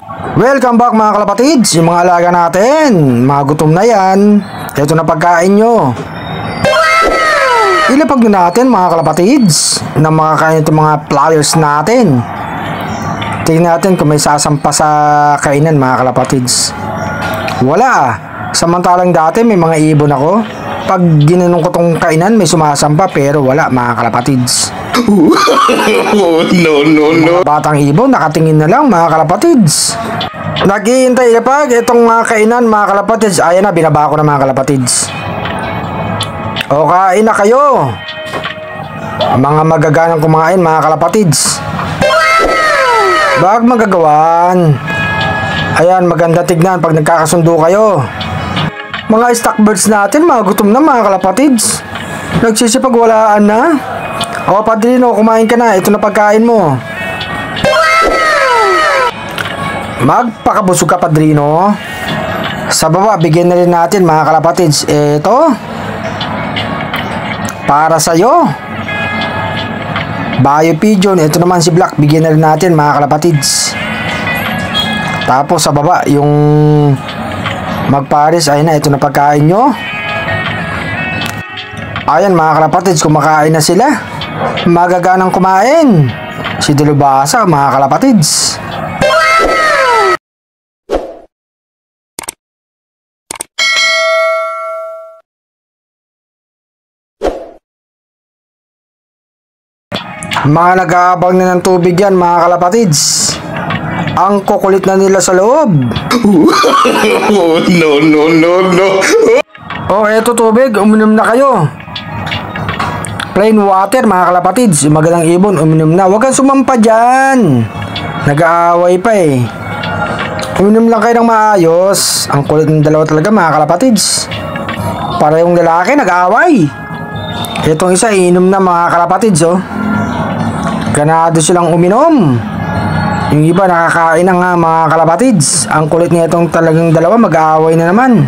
Welcome back mga kalapatids, yung mga alaga natin, mga gutom na yan. Ito na pagkain nyo. Ilapag na natin mga kalapatids na makakain itong mga flyers natin. Tingnan natin kung may sasampa sa kainan mga kalapatids. Wala. Samantalang dati may mga ibon ako. Pag ginanong ko tong kainan may sumasampa, pero wala mga kalapatids. No. Batang ibon nakatingin na lang mga kalapatids. Naghihintay ilapag itong mga kainan mga kalapatids. Ayan na, binaba ko na mga kalapatids. O kain na kayo, mga magaganang kumain mga kalapatids. Bag magagawan. Ayan, maganda tignan pag nagkakasundo kayo. Mga stock birds natin mga gutom na mga kalapatids. Nagsisipagwalaan na. O Padrino, kumain ka na. Ito na pagkain mo. Magpakabusog ka Padrino. Sa baba, bigyan na rin natin mga kalapatids. Ito para sa'yo, Bayo Pigeon. Ito naman si Black, bigyan na rin natin mga kalapatids. Tapos sa baba, yung magparis. Ayun na, ito na pagkain nyo. Ayan mga kalapatids, kumakain na sila. Magaganang kumain si Dilubasa mga kalapatids. Mga nag-aabang na ng tubig yan mga kalapatids. Ang kukulit na nila sa loob. No. Oh, eto tubig, uminom na kayo. Plain water mga kalapatids. Yung magandang ibon, uminom na. Huwag kang sumampa dyan. Nag-aaway pa eh. Uminom lang kayo ng maayos. Ang kulit ng dalawa talaga mga kalapatids. Para yung lalaki nag-aaway. Etong isa iinom na mga kalapatids oh. Ganado silang uminom. Yung iba nakakain na nga mga kalapatids. Ang kulit niya itong talagang dalawa, mag-aaway na naman.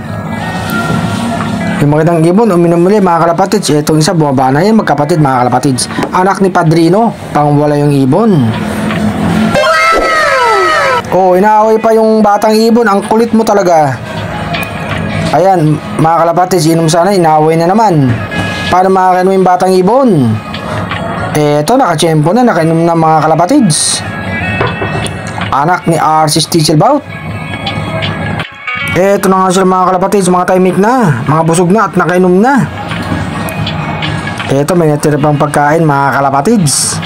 Yung magandang ibon uminom muli mga kalapatids. Itong isa bumaba na yan, magkapatid mga kalapatids. Anak ni Padrino, pangwala yung ibon. Oh, inaaway pa yung batang ibon. Ang kulit mo talaga. Ayan mga kalapatids, inom sana, inaaway na naman. Paano makakain mo yung batang ibon? Eto, nakachempo na, nakainom na mga kalapatids. Anak ni RC Stichelbout. Eto na nga sila mga kalapatids, mga timing na, mga busog na at nakainom na. Eto, may natira pang pagkain mga kalapatids.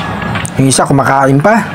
Yung isa kumakain pa.